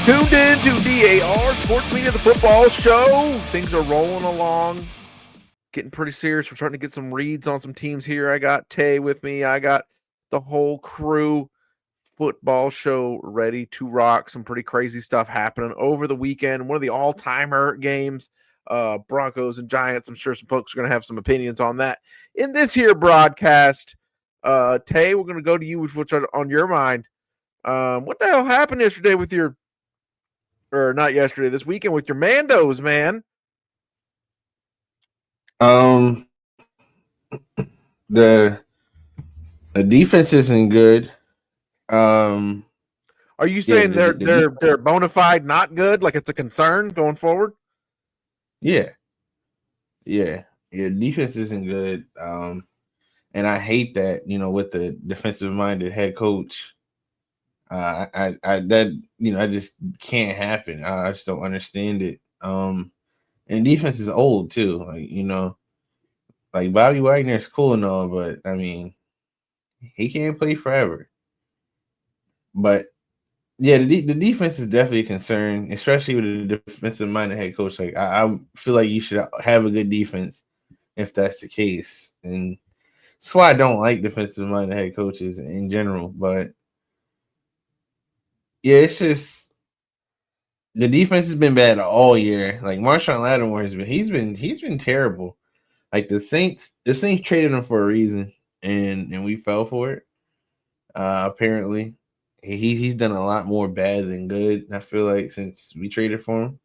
tuned in to DAR Sports Media, the football show. Things are rolling along, getting pretty serious. We're starting to get some reads on some teams here. I got Tay with me. I got the whole crew. Football show ready to rock. Some pretty crazy stuff happening over the weekend. One of the all-timer games, Broncos and Giants. I'm sure some folks are going to have some opinions on that in this here broadcast. Tay, we're going to go to you with what's on your mind. What the hell happened yesterday with your, or not yesterday, this weekend with your Mandos, man? The defense isn't good. Are you saying they're bona fide not good? Like it's a concern going forward? Yeah. Defense isn't good. And I hate that, with the defensive minded head coach. I just can't happen. I just don't understand it. And defense is old too. Like Bobby Wagner's cool and all, but I mean, he can't play forever. But yeah, the defense is definitely a concern, especially with a defensive minded head coach. Like I feel like you should have a good defense if that's the case. And that's why I don't like defensive minded head coaches in general. But yeah, it's just the defense has been bad all year. Like Marshawn Lattimore he's been terrible. Like the Saints traded him for a reason, and we fell for it. Apparently. He's done a lot more bad than good, I feel like, since we traded for him.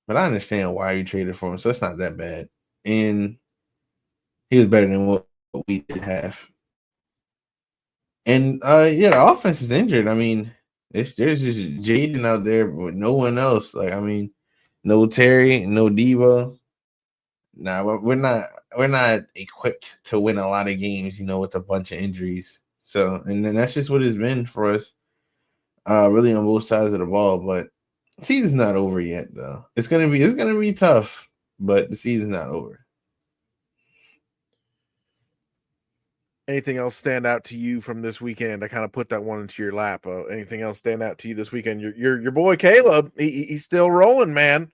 But I understand why you traded for him, so it's not that bad. And he was better than what we did have. And the offense is injured. I mean, there's just Jaden out there with no one else. Like, I mean, no Terry, no Debo. Nah, we're not equipped to win a lot of games, with a bunch of injuries. So, and then that's just what it's been for us, really on both sides of the ball. But the season's not over yet, though. It's gonna be tough, but the season's not over. Anything else stand out to you from this weekend? I kind of put that one into your lap. Anything else stand out to you this weekend? Your boy Caleb, he's still rolling, man.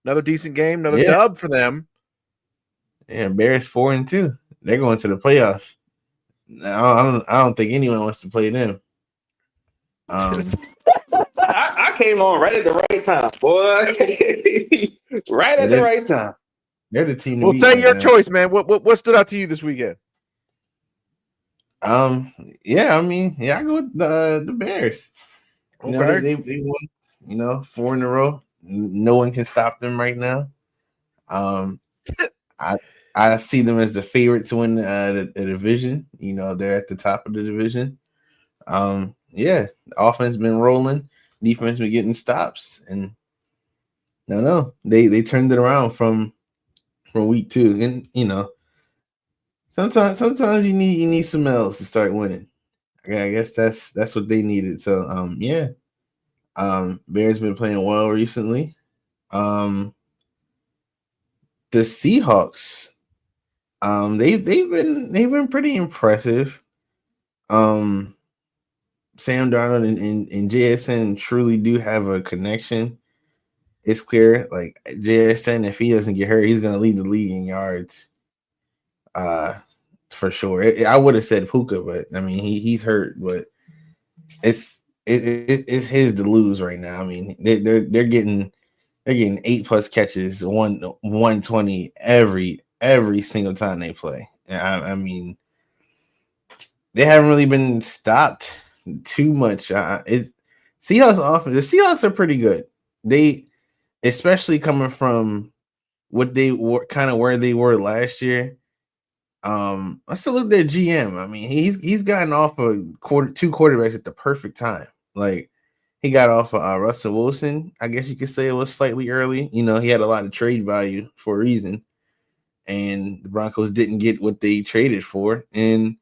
Another decent game, another dub for them. Yeah, Bears 4-2. They're going to the playoffs. I don't think anyone wants to play them. I came on right at the right time, boy. Right at the right time. They're the team. Well, tell your choice, man. What stood out to you this weekend? I go with the Bears. Okay. They won, 4 in a row. No one can stop them right now. I see them as the favorite to win the division. They're at the top of the division. The offense been rolling, defense been getting stops, and they turned it around from week 2. And sometimes you need some L's to start winning. I guess that's what they needed. So Bears been playing well recently. The Seahawks. They've been pretty impressive. Sam Darnold and JSN truly do have a connection. It's clear, like JSN, if he doesn't get hurt, he's gonna lead the league in yards. For sure. I would have said Puka, but I mean he's hurt, but it's his to lose right now. I mean they're getting 8+ catches, 120 every single time they play. I mean, they haven't really been stopped too much. Seahawks offense. The Seahawks are pretty good. They, especially coming from what they were, kind of where they were last year. I salute their GM. I mean, he's gotten off two quarterbacks at the perfect time. Like he got off of Russell Wilson. I guess you could say it was slightly early. He had a lot of trade value for a reason. And the Broncos didn't get what they traded for, and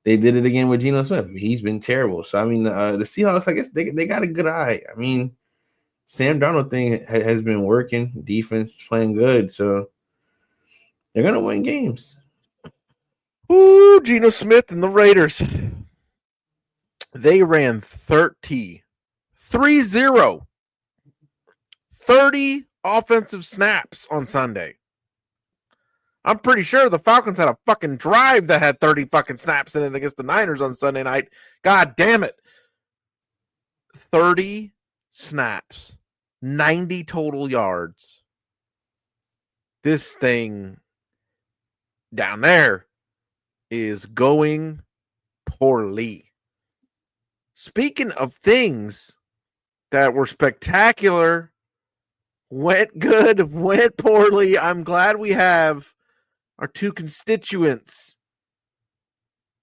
they did it again with Geno Smith. He's been terrible. So, I mean, the Seahawks, I guess they got a good eye. I mean, Sam Darnold thing has been working. Defense playing good, so they're going to win games. Ooh, Geno Smith and the Raiders. They ran 30 3-0. 30 offensive snaps on Sunday. I'm pretty sure the Falcons had a fucking drive that had 30 fucking snaps in it against the Niners on Sunday night. God damn it. 30 snaps. 90 total yards. This thing down there is going poorly. Speaking of things that were spectacular, went good, went poorly, I'm glad we have our two constituents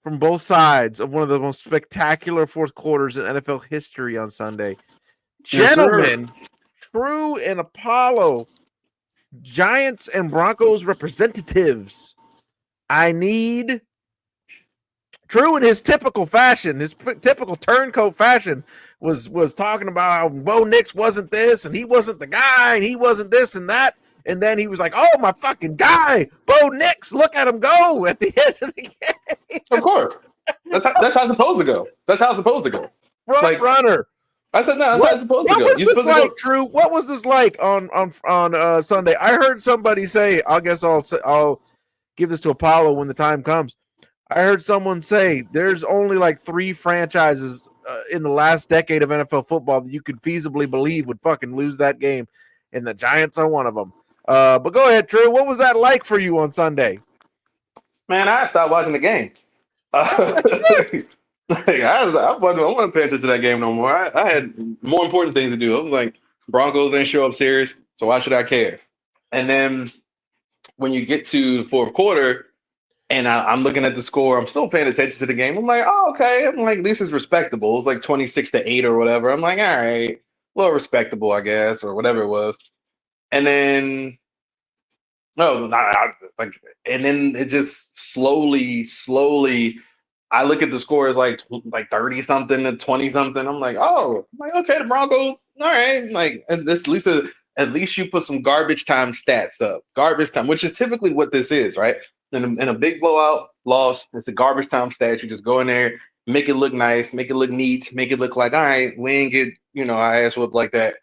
from both sides of one of the most spectacular fourth quarters in NFL history on Sunday. Yes, Gentlemen, True and Apollo, Giants and Broncos representatives. I need True in his typical fashion, his typical turncoat fashion, was talking about how Bo Nix wasn't this and he wasn't the guy and he wasn't this and that. And then he was like, oh, my fucking guy, Bo Nix, look at him go at the end of the game. Of course. That's how it's supposed to go. That's how it's supposed to go. Front runner. I said, no, that's how it's supposed to go. What was this like, True? What was this like on Sunday? I heard somebody say, I guess I'll give this to Apollo when the time comes. I heard someone say there's only like 3 franchises in the last decade of NFL football that you could feasibly believe would fucking lose that game, and the Giants are one of them. But go ahead, True. What was that like for you on Sunday? Man, I stopped watching the game. I wasn't paying attention to that game no more. I had more important things to do. I was like, Broncos didn't show up serious, so why should I care? And then when you get to the fourth quarter, and I'm looking at the score, I'm still paying attention to the game. I'm like, oh, okay. I'm like, this is respectable. It's like 26-8 or whatever. I'm like, all right, well, respectable, I guess, or whatever it was. And then, and then it just slowly, I look at the score as like 30 something to 20 something. I'm like, okay, the Broncos, all right. Like, at least you put some garbage time stats up. Garbage time, which is typically what this is, right? In a big blowout loss, it's a garbage time stat. You just go in there, make it look nice, make it look neat, make it look like, all right, we ain't get, our ass whooped like that.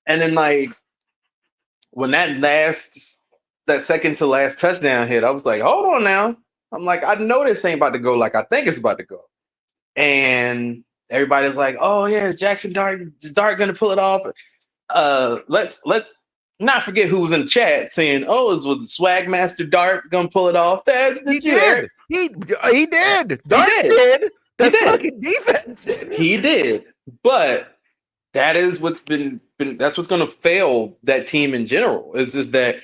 And then like when that second to last touchdown hit, I was like, hold on now. I'm like, I know this ain't about to go like I think it's about to go. And everybody's like, oh yeah, is Dart gonna pull it off? Let's not forget who was in the chat saying, "Oh, it was Swag Master Dart gonna pull it off." He did. Dart did. That fucking defense did. He did. But that is what's been that's what's going to fail that team in general. Is just that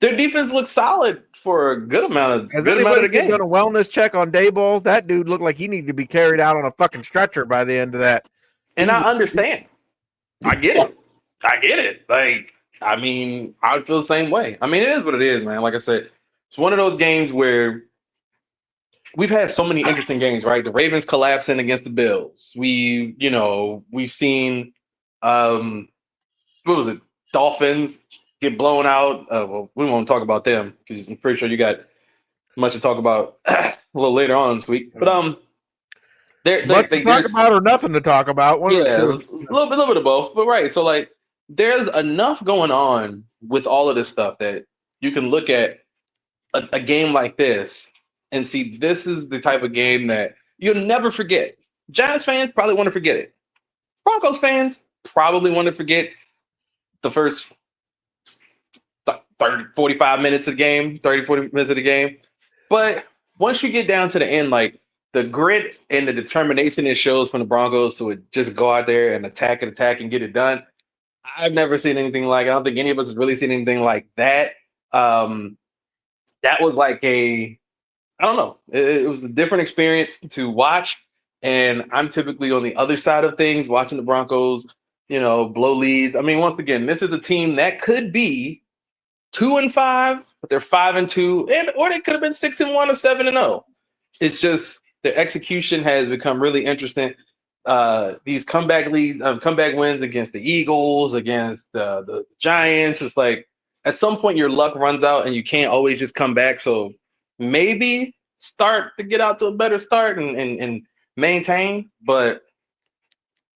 their defense looks solid for a good amount of the game. Done a wellness check on Dayball? That dude looked like he needed to be carried out on a fucking stretcher by the end of that. And I understand. I get it. Like, I mean, I would feel the same way. I mean, it is what it is, man. Like I said, it's one of those games where we've had so many interesting games, right? The Ravens collapsing against the Bills. We've seen, what was it? Dolphins get blown out. Well, we won't talk about them because I'm pretty sure you got much to talk about a little later on this week. But much to talk about or nothing to talk about. A little bit of both. But right, so like, there's enough going on with all of this stuff that you can look at a game like this and see this is the type of game that you'll never forget. Giants fans probably want to forget it. Broncos fans probably want to forget the first 30, 45 minutes of the game, 30, 40 minutes of the game. But once you get down to the end, like the grit and the determination it shows from the Broncos to just go out there and attack and get it done, I've never seen anything like it. I don't think any of us has really seen anything like that. That was like I don't know. It was a different experience to watch. And I'm typically on the other side of things, watching the Broncos, blow leads. I mean, once again, this is a team that could be 2-5, but they're 5-2, or they could have been 6-1 or 7-0. It's just their execution has become really interesting. These comeback wins against the Eagles, against the Giants. It's like at some point your luck runs out and you can't always just come back. So maybe start to get out to a better start and maintain. But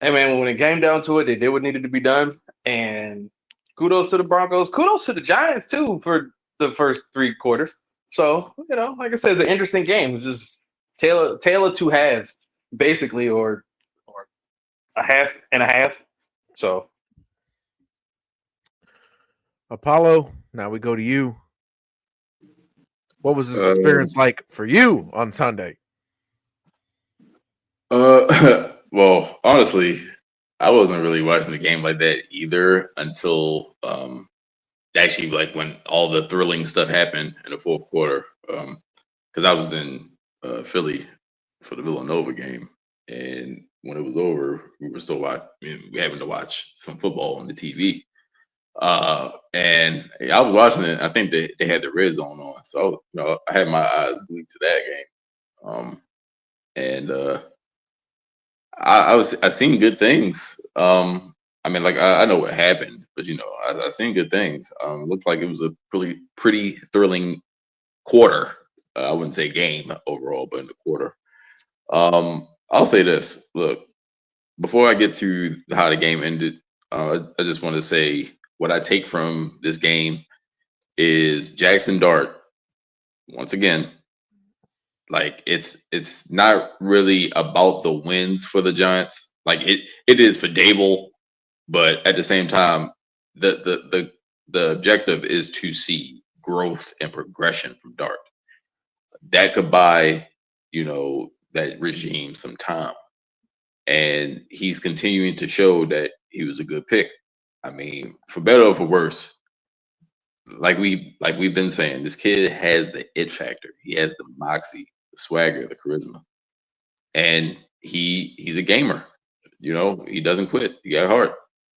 Hey man, when it came down to it, they did what needed to be done. And kudos to the Broncos. Kudos to the Giants too for the first 3 quarters. So, like I said, it's an interesting game. It's just tale of two halves, basically, or a half and a half. So Apollo, now we go to you. What was this experience like for you on Sunday? Well, honestly, I wasn't really watching the game like that either until actually like when all the thrilling stuff happened in the fourth quarter. Because I was in Philly for the Villanova game, and when it was over, we were still we having to watch some football on the TV. And I was watching it. I think they had the red zone on, so I had my eyes glued to that game. And I seen good things. I mean, like I know what happened, but I seen good things. Looked like it was a pretty thrilling quarter. I wouldn't say game overall, but in the quarter. I'll say this. Look, before I get to how the game ended, I just want to say what I take from this game is Jackson Dart once again. Like it's not really about the wins for the Giants. Like it is for Dable, but at the same time, the objective is to see growth and progression from Dart. That could buy, that regime some time. And he's continuing to show that he was a good pick. I mean, for better or for worse, like we've been saying, this kid has the it factor. He has the moxie, the swagger, the charisma, and he's a gamer. He doesn't quit. He got heart,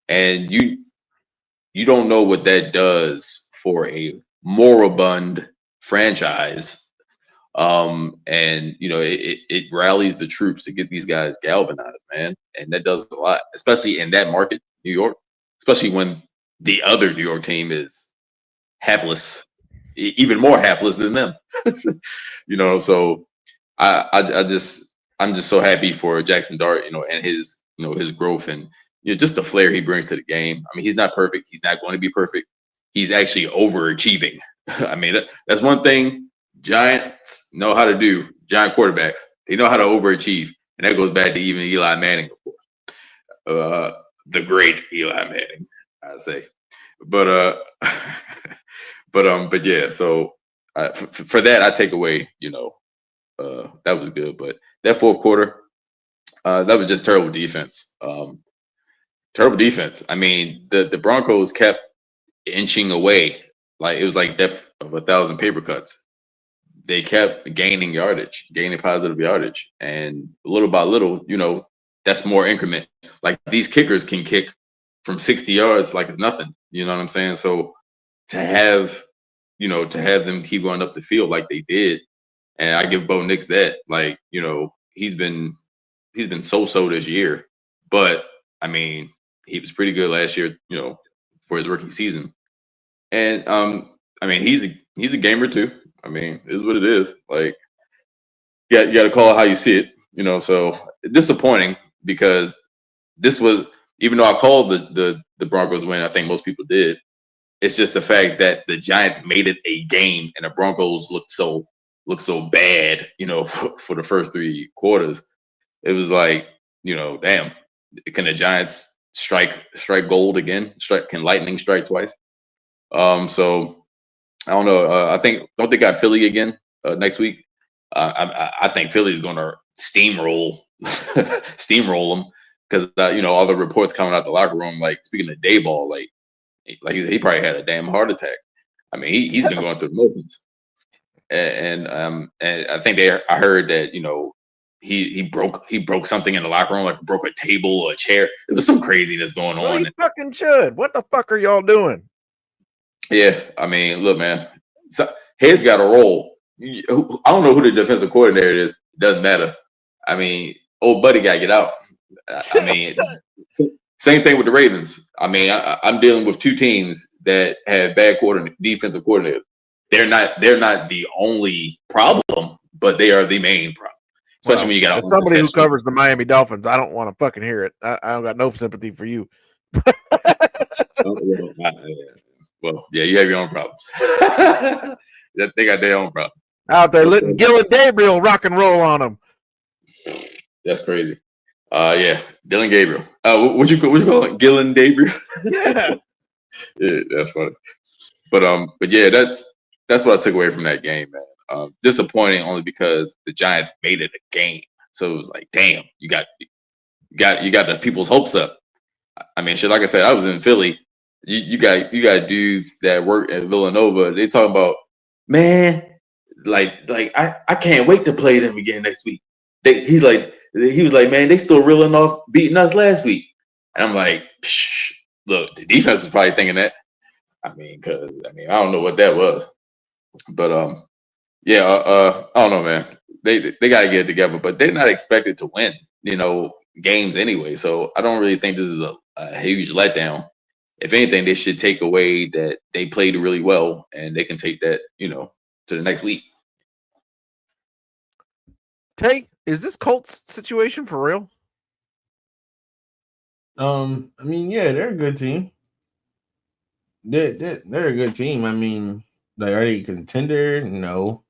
and you don't know what that does for a moribund franchise. And it rallies the troops to get these guys galvanized, man, and that does a lot, especially in that market, New York, especially when the other New York team is hapless, even more hapless than them. So I'm just so happy for Jackson Dart, and his growth and just the flair he brings to the game. I mean, he's not perfect. He's not going to be perfect. He's actually overachieving. I mean, that's one thing Giants know how to do. Giant quarterbacks, they know how to overachieve, and that goes back to even Eli Manning before, the great Eli Manning, I say. But but yeah. So for that, I take away, that was good. But that fourth quarter, that was just terrible defense. Terrible defense. I mean, the Broncos kept inching away, like it was like death of 1,000 paper cuts. They kept gaining positive yardage, and little by little, that's more increment. Like these kickers can kick from 60 yards like it's nothing. You know what I'm saying? So to have them keep going up the field like they did, and I give Bo Nix that. Like, he's been so this year, but I mean, he was pretty good last year, for his rookie season. And I mean, he's a gamer too. I mean, it is what it is. Like, you got to call it how you see it, So disappointing because this was, even though I called the Broncos win, I think most people did. It's just the fact that the Giants made it a game and the Broncos looked so bad, for the first 3 quarters. It was like, damn, can the Giants strike gold again? Can lightning strike twice? So I don't know. Don't they got Philly again next week? I think Philly's going to steamroll them because all the reports coming out the locker room. Like, speaking of Dayball, like he probably had a damn heart attack. I mean, he's been going through the motions, and I think I heard that he broke something in the locker room, like broke a table or a chair. It was some craziness going on. He fucking should. What the fuck are y'all doing? Yeah, I mean, look, man, heads got to roll. I don't know who the defensive coordinator is. It doesn't matter. I mean, old buddy got to get out. I mean, same thing with the Ravens. I mean, I'm dealing with 2 teams that have bad defensive coordinators. They're not the only problem, but they are the main problem. especially when you got as somebody who covers the Miami Dolphins, I don't want to fucking hear it. I don't got no sympathy for you. Yeah, you have your own problems. They got their own problems out there letting Gil and Gabriel rock and roll on them. That's crazy. Yeah, Dylan Gabriel. What you call it? Gil and Gabriel? Yeah. Yeah, that's funny. But yeah, that's what I took away from that game, man. Disappointing only because the Giants made it a game. So it was like, damn, you got the people's hopes up. I mean, shit. Like I said, I was in Philly. You got dudes that work at Villanova. They talking about, man, like I can't wait to play them again next week. He was like, man, they still reeling off beating us last week. And I'm like, psh, look, the defense was probably thinking that. I mean, I don't know what that was, but yeah, I don't know, man. They got to get it together, but they're not expected to win, games anyway. So I don't really think this is a huge letdown. If anything, they should take away that they played really well, and they can take that, to the next week. Tay, is this Colts situation for real? I mean, yeah, they're a good team. They're a good team. I mean, like, are they a contender? No.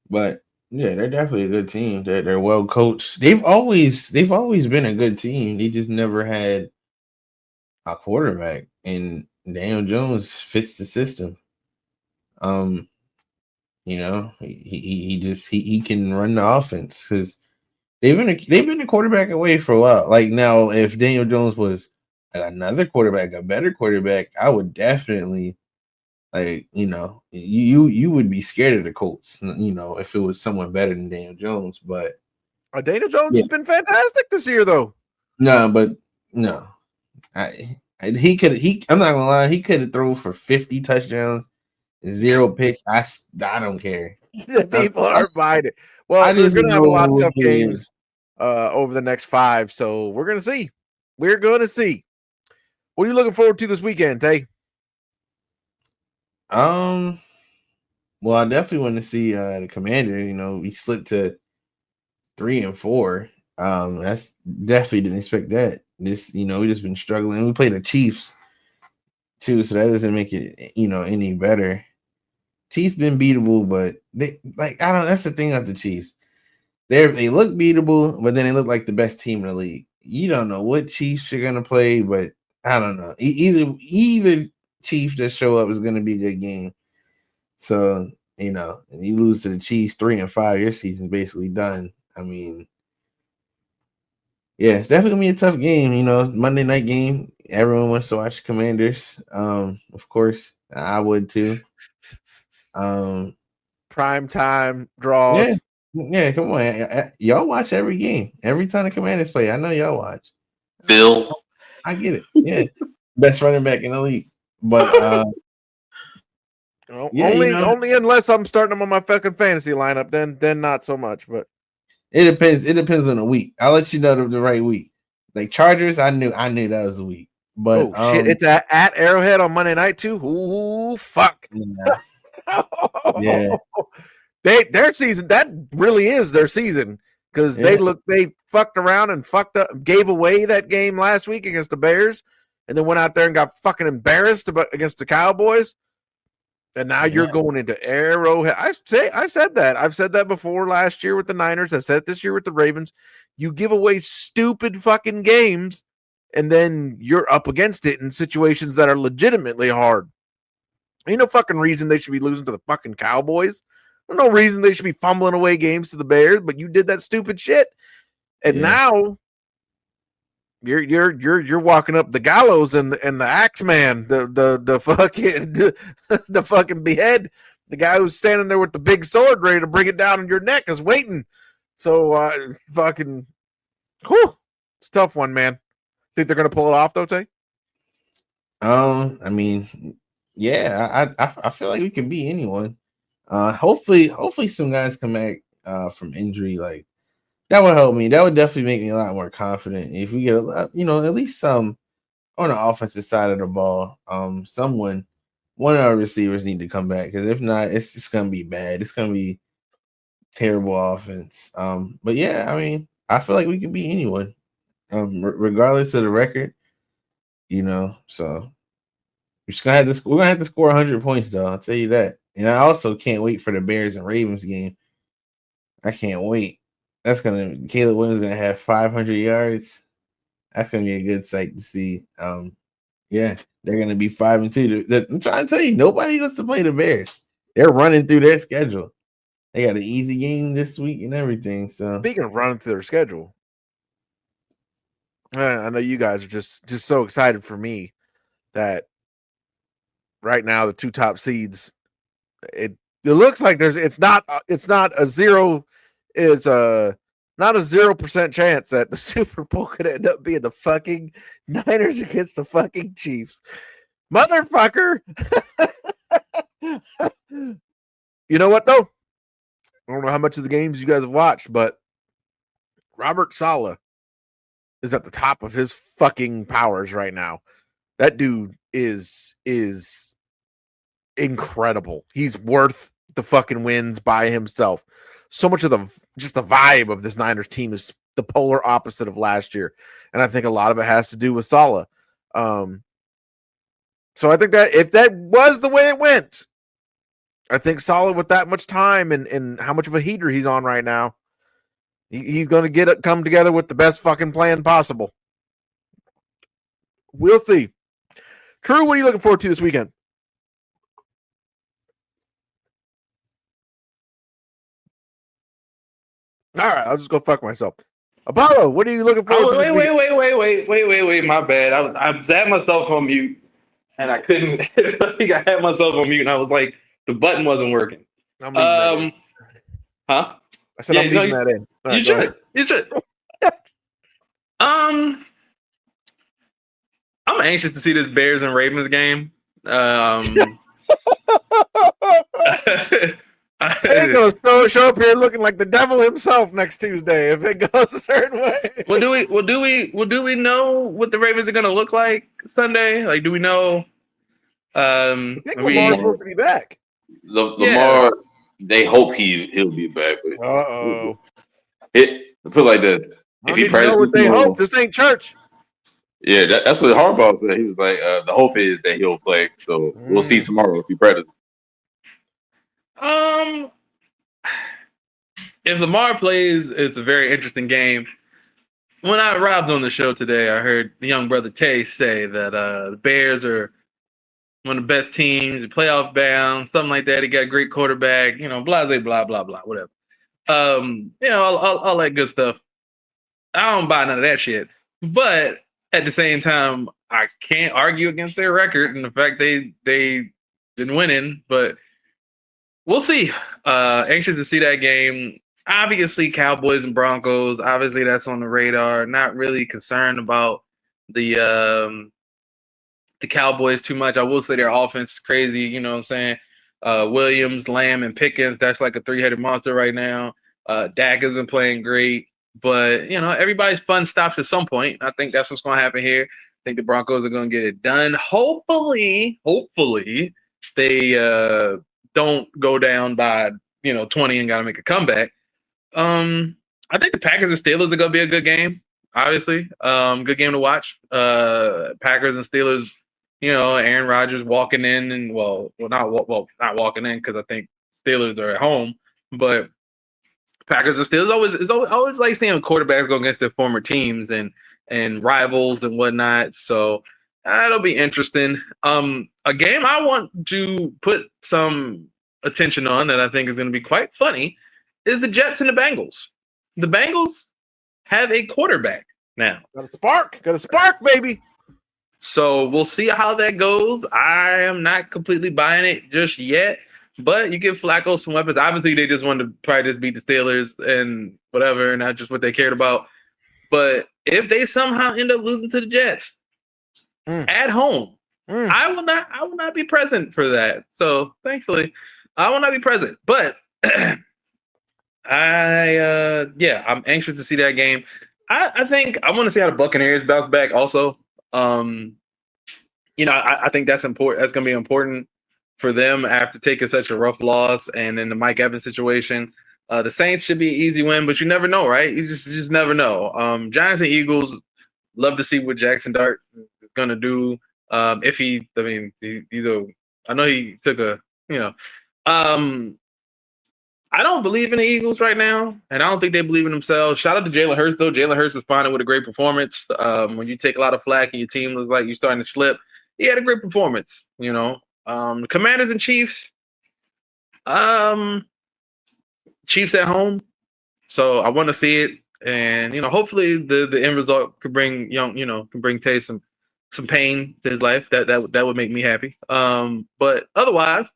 But yeah, they're definitely a good team. They're well coached. They've always been a good team. They just never had a quarterback, and Daniel Jones fits the system. He can run the offense because they've been a quarterback away for a while. Like, now, if Daniel Jones was another quarterback, a better quarterback, I would definitely, like, you would be scared of the Colts, if it was someone better than Daniel Jones. But Daniel Jones has been fantastic this year, though. No, but no, I'm not gonna lie, he could have thrown for 50 touchdowns, 0 picks. I don't care. People are buying it. Well, they're going to have a lot of tough games over the next 5, so we're going to see. We're going to see. What are you looking forward to this weekend, Tay? Well, I definitely want to see the Commander. We slipped to 3-4. That's definitely didn't expect that. We just been struggling. We played the Chiefs too, so that doesn't make it any better. Chiefs been beatable, but that's the thing about the Chiefs. They look beatable, but then they look like the best team in the league. You don't know what Chiefs you're gonna play, but I don't know. Either Chiefs that show up is gonna be a good game. So, you lose to the Chiefs 3-5, your season's basically done. I mean, yeah, it's definitely gonna be a tough game. Monday night game. Everyone wants to watch Commanders. Of course, I would too. Prime time draws. Yeah, come on, y'all watch every game. Every time the Commanders play, I know y'all watch. Bill, I get it. Yeah, best running back in the league. But only unless I'm starting them on my fucking fantasy lineup, then not so much. But it depends. It depends on the week. I'll let you know the right week. Like Chargers, I knew that was the week. But shit, it's at Arrowhead on Monday night too. Ooh, fuck. Yeah. Their season, that really is their season, because they fucked around and fucked up, gave away that game last week against the Bears, and then went out there and got fucking embarrassed against the Cowboys. And now you're going into Arrowhead. I said that. I've said that before last year with the Niners. I said it this year with the Ravens. You give away stupid fucking games, and then you're up against it in situations that are legitimately hard. Ain't no fucking reason they should be losing to the fucking Cowboys. There's no reason they should be fumbling away games to the Bears, but you did that stupid shit. And now you're walking up the gallows and the axe man, the fucking behead, the guy who's standing there with the big sword ready to bring it down on your neck is waiting. So it's a tough one, man. Think they're gonna pull it off though, Tay? I mean, yeah, I feel like we can beat anyone. Hopefully some guys come back from injury. Like, that would help me. That would definitely make me a lot more confident. If we get at least some on the offensive side of the ball, one of our receivers need to come back, because if not, it's just gonna be bad. It's gonna be terrible offense. But yeah, I mean, I feel like we can beat anyone, regardless of the record. So we're gonna have to score 100 points, though. I'll tell you that. And I also can't wait for the Bears and Ravens game. I can't wait. Caleb Williams gonna have 500 yards. That's gonna be a good sight to see. Yeah, they're gonna be 5-2. I'm trying to tell you, nobody wants to play the Bears. They're running through their schedule. They got an easy game this week and everything. So speaking of running through their schedule, I know you guys are just so excited for me that right now the two top seeds. It looks like it's not a 0% chance that the Super Bowl could end up being the fucking Niners against the fucking Chiefs. Motherfucker. You know what, though? I don't know how much of the games you guys have watched, but Robert Saleh is at the top of his fucking powers right now. That dude is incredible. He's worth the fucking wins by himself. So much of the vibe of this Niners team is the polar opposite of last year. And I think a lot of it has to do with Saleh. So I think that if that was the way it went, I think Saleh, with that much time and how much of a heater he's on right now, he's going to come together with the best fucking plan possible. We'll see. True, what are you looking forward to this weekend? All right, I'll just go fuck myself. Apollo, what are you looking forward to? Wait. My bad. I had myself on mute, and I couldn't. I had myself on mute, and I was like, the button wasn't working. I'm leaving that in. Huh? I said I'm leaving that in. All right, you should. I'm anxious to see this Bears and Ravens game. He's gonna show up here looking like the devil himself next Tuesday if it goes a certain way. Well, do we know what the Ravens are gonna look like Sunday? Like, do we know? I think Lamar's supposed to be back. Lamar, they hope he'll be back. Uh-oh. Put it like this: if he know what they hope. This ain't church. Yeah, that's what Harbaugh said. He was like, the hope is that he'll play. So we'll see tomorrow if he practices. If Lamar plays, it's a very interesting game. When I arrived on the show today, I heard the young brother Tay say that the Bears are one of the best teams, playoff bound, something like that. He got a great quarterback, blase, blah, blah, blah, whatever. All that good stuff. I don't buy none of that shit. But at the same time, I can't argue against their record and the fact they've been winning, but we'll see. Anxious to see that game. Obviously, Cowboys and Broncos. Obviously, that's on the radar. Not really concerned about the Cowboys too much. I will say their offense is crazy. You know what I'm saying? Williams, Lamb, and Pickens. That's like a three-headed monster right now. Dak has been playing great. But, everybody's fun stops at some point. I think that's what's going to happen here. I think the Broncos are going to get it done. Hopefully, they don't go down by 20 and got to make a comeback. I think the Packers and Steelers are going to be a good game. Obviously, good game to watch. Packers and Steelers. Aaron Rodgers walking in and not walking in because I think Steelers are at home, but Packers and Steelers it's always like seeing quarterbacks go against their former teams and rivals and whatnot. So that'll be interesting. A game I want to put some attention on that I think is going to be quite funny is the Jets and the Bengals. The Bengals have a quarterback now. Got a spark, baby. So we'll see how that goes. I am not completely buying it just yet, but you give Flacco some weapons. Obviously, they just wanted to probably just beat the Steelers and whatever, and that's just what they cared about. But if they somehow end up losing to the Jets at home, I will not be present for that. So thankfully, I will not be present. But I'm anxious to see that game. I think I want to see how the Buccaneers bounce back also. I think that's important. That's going to be important for them after taking such a rough loss and in the Mike Evans situation. The Saints should be an easy win, but you never know, right? You just never know. Giants and Eagles, love to see what Jackson Dart is gonna do. If he, I mean, I know he took a, you know, I don't believe in the Eagles right now, and I don't think they believe in themselves. Shout out to Jalen Hurts, though. Jalen Hurts responded with a great performance. When you take a lot of flack and your team looks like you're starting to slip, he had a great performance. The Commanders and Chiefs, Chiefs at home, so I want to see it, and hopefully the end result could bring Tay some pain to his life. That would make me happy. But otherwise.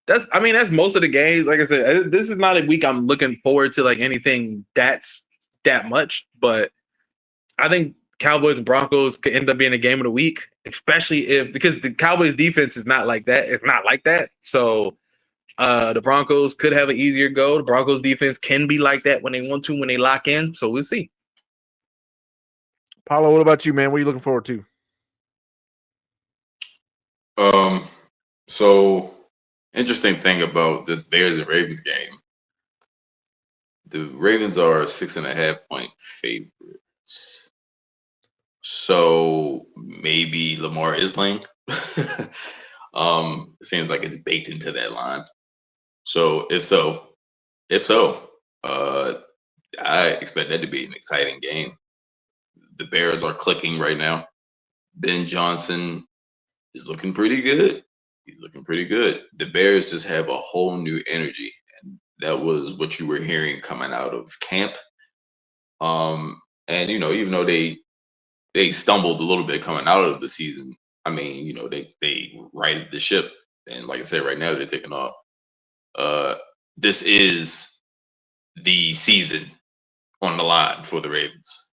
That's most of the games. Like I said, this is not a week I'm looking forward to like anything that much. But I think Cowboys and Broncos could end up being a game of the week, especially because the Cowboys defense is not like that. It's not like that. So the Broncos could have an easier go. The Broncos defense can be like that when they want to, when they lock in. So we'll see. Paulo, what about you, man? What are you looking forward to? So interesting thing about this Bears and Ravens game. The Ravens are 6.5-point favorites. So maybe Lamar is playing. It seems like it's baked into that line. So if so, I expect that to be an exciting game. The Bears are clicking right now. Ben Johnson is looking pretty good. He's looking pretty good. The Bears just have a whole new energy, and that was what you were hearing coming out of camp. And even though they stumbled a little bit coming out of the season, I mean, they righted the ship, and like I said, right now they're taking off. This is the season on the line for the Ravens,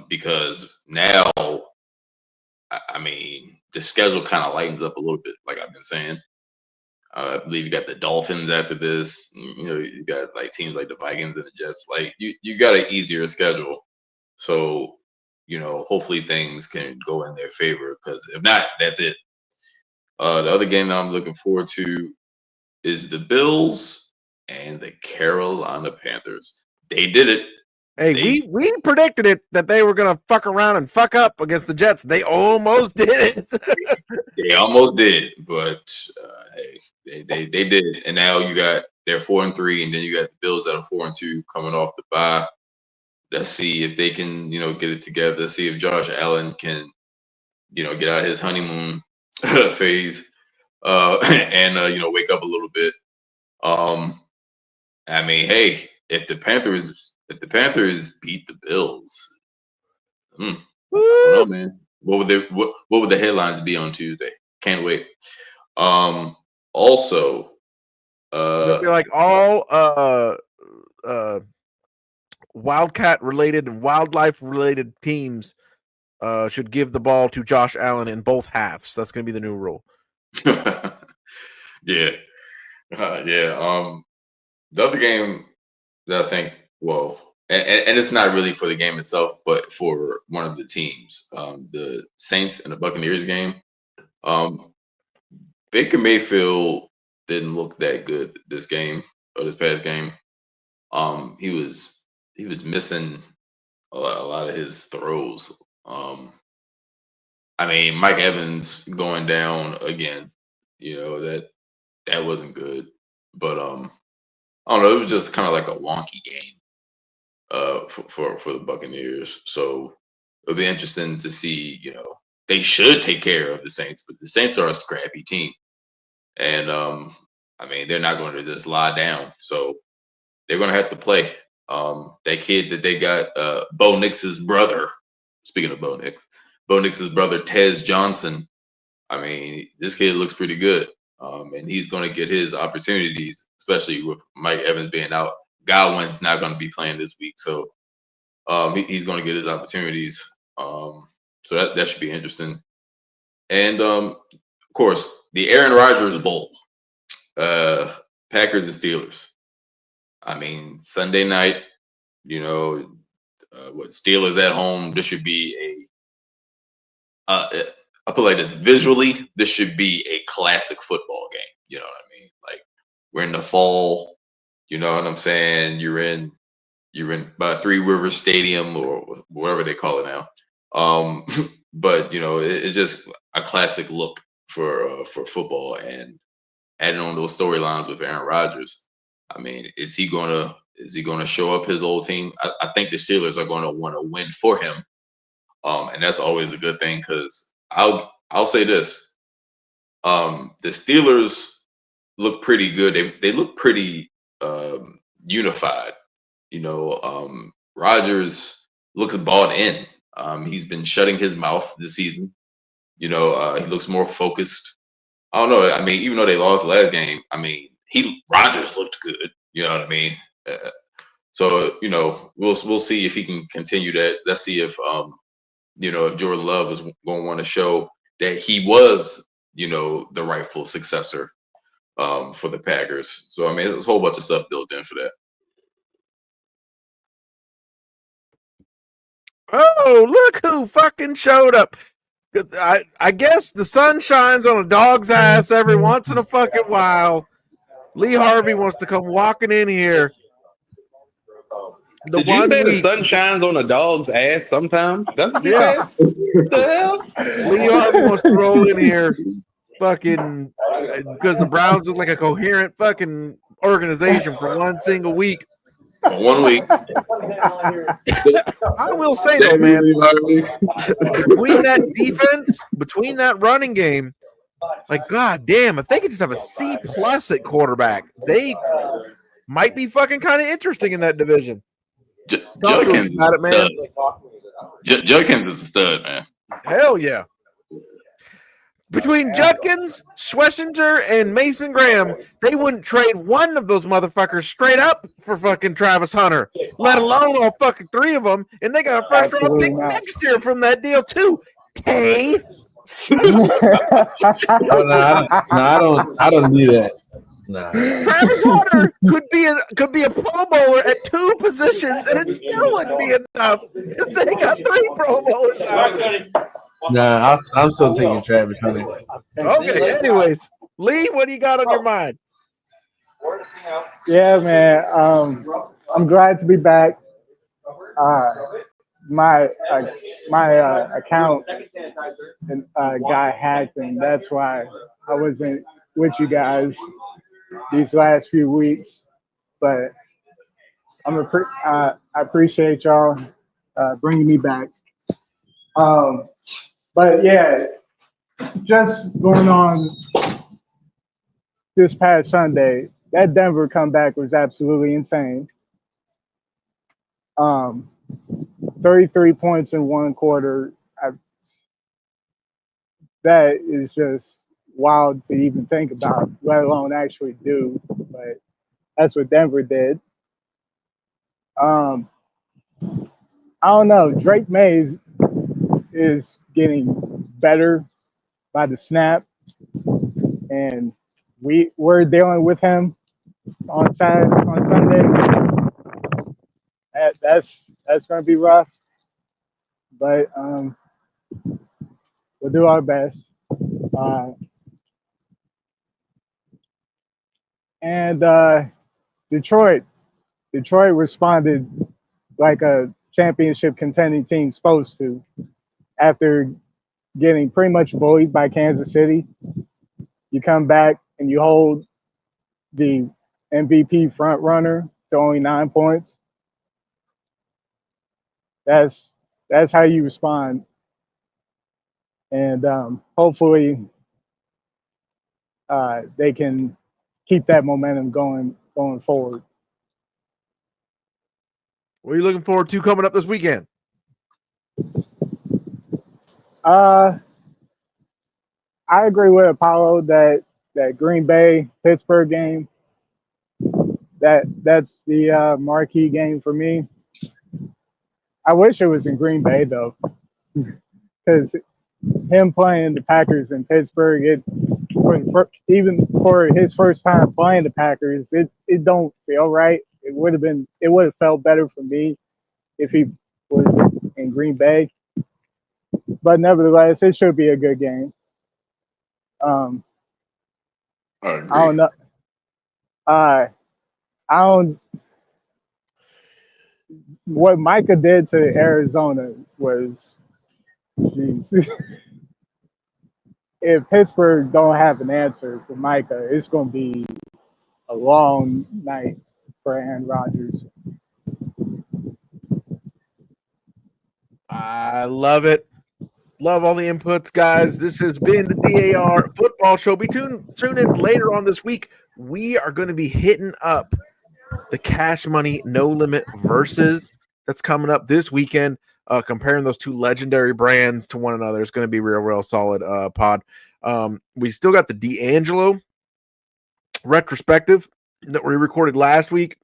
because now, I mean, the schedule kind of lightens up a little bit, like I've been saying. I believe you got the Dolphins after this. You got like teams like the Vikings and the Jets. Like you got an easier schedule, so hopefully things can go in their favor. Because if not, that's it. The other game that I'm looking forward to is the Bills and the Carolina Panthers. They did it. Hey, we predicted it that they were gonna fuck around and fuck up against the Jets. They almost did it. They almost did, but hey, they did it. And now they're 4-3, and then you got the Bills that are 4-2 coming off the bye. Let's see if they can, get it together. Let's see if Josh Allen can, get out of his honeymoon phase, and wake up a little bit. I mean, hey, if the Panthers beat the Bills, I don't know, man. What would the headlines be on Tuesday? Can't wait. Also, It'll be like all Wildcat related and wildlife related teams should give the ball to Josh Allen in both halves. That's going to be the new rule. Yeah. The other game that I think, and it's not really for the game itself, but for one of the teams, the Saints and the Buccaneers game. Baker Mayfield didn't look that good this past game. He was missing a lot of his throws. I mean, Mike Evans going down again, that wasn't good. But I don't know, it was just kind of like a wonky game for the Buccaneers. So it'll be interesting to see, they should take care of the Saints, but the Saints are a scrappy team. And I mean, they're not going to just lie down. So they're going to have to play. That kid that they got, Bo Nix's brother, speaking of Bo Nix's brother, Tez Johnson. I mean, this kid looks pretty good. And he's going to get his opportunities, especially with Mike Evans being out. Godwin's not going to be playing this week. So he's going to get his opportunities. So that should be interesting. And of course, the Aaron Rodgers Bowl, Packers and Steelers. I mean, Sunday night, Steelers at home. This should be I put it like this: visually, this should be a classic football game. You know what I mean? Like, we're in the fall. You know what I'm saying? You're in Three Rivers Stadium or whatever they call it now. But it's just a classic look for football, and adding on those storylines with Aaron Rodgers. I mean, is he gonna show up his old team? I think the Steelers are gonna want to win for him, and that's always a good thing because I'll say this: the Steelers look pretty good. They look pretty unified. Rodgers looks bought in. He's been shutting his mouth this season. He looks more focused. I don't know. I mean, even though they lost the last game, I mean, Rodgers looked good. You know what I mean? So we'll see if he can continue that. Let's see if if Jordan Love is going to want to show that he was the rightful successor for the Packers. So I mean, there's a whole bunch of stuff built in for that. Oh, look who fucking showed up. I guess the sun shines on a dog's ass every once in a fucking while. Lee Harvey wants to come walking in here. Did you say the sun shines on a dog's ass sometimes? That's what you said? What the hell? Lee Harvey wants to roll in here fucking because the Browns look like a coherent fucking organization for one single week. 1 week. I will say though, man, between that defense, between that running game, like god damn, if they could just have a C+ at quarterback, they might be fucking kind of interesting in that division. Judkins about it, man. Judkins is a stud, man. Hell yeah. Between Judkins, Schlesinger, and Mason Graham, they wouldn't trade one of those motherfuckers straight up for fucking Travis Hunter, let alone all fucking three of them. And they got a first round pick next year from that deal too. Tay. I don't do that. Nah. Travis Hunter could be a Pro Bowler at two positions, and it still wouldn't be enough because they got three Pro Bowlers out. Nah, I'm still taking Travis Hunter. Okay, anyways, Lee, what do you got on your mind? Yeah, man. I'm glad to be back. My account got hacked, and that's why I wasn't with you guys these last few weeks. But I appreciate y'all bringing me back. But yeah, just going on this past Sunday, that Denver comeback was absolutely insane. 33 points in one quarter. That is just wild to even think about, let alone actually do. But that's what Denver did. I don't know. Drake May is getting better by the snap, and we're dealing with him on Sunday. That's going to be rough, but we'll do our best. And Detroit responded like a championship contending team supposed to after getting pretty much bullied by Kansas City. You come back and you hold the MVP front runner to only 9 points. That's how you respond. And hopefully they can keep that momentum going forward. What are you looking forward to coming up this weekend? I agree with Apollo that Green Bay Pittsburgh game, that's the marquee game for me. I wish it was in Green Bay though, because him playing the Packers in Pittsburgh, even for his first time playing the Packers, it don't feel right. It would have felt better for me if he was in Green Bay. But nevertheless, it should be a good game. I don't know. I don't. What Micah did to Arizona was, geez. If Pittsburgh don't have an answer for Micah, it's going to be a long night for Aaron Rodgers. I love it. Love all the inputs, guys. This has been the DAR Football Show. Tune in later on this week. We are going to be hitting up the Cash Money No Limit versus that's coming up this weekend. Comparing those two legendary brands to one another. It's going to be real solid pod. We still got the D'Angelo retrospective that we recorded last week.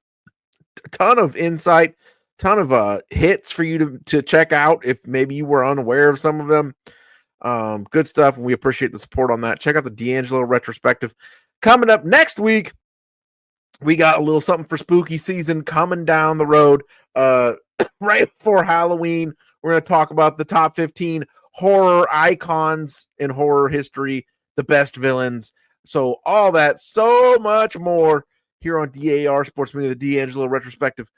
A ton of insight, ton of hits for you to check out if maybe you were unaware of some of them. Good stuff, and we appreciate the support on that. Check out the D'Angelo retrospective. Coming up next week, we got a little something for spooky season coming down the road. Right before Halloween, we're going to talk about the top 15 horror icons in horror history, the best villains. So all that, so much more here on DAR Sports Media, the D'Angelo retrospective.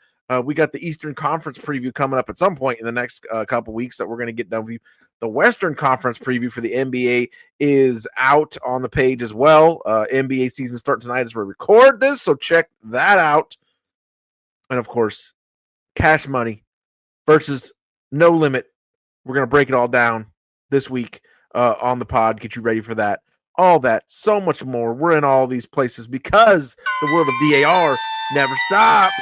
We got the Eastern Conference preview coming up at some point in the next couple weeks that we're going to get done with you. The Western Conference preview for the NBA is out on the page as well. NBA season start tonight as we record this, so check that out. And of course, Cash Money versus No Limit. We're going to break it all down this week on the pod, get you ready for that. All that, so much more. We're in all these places because the world of DAR never stops.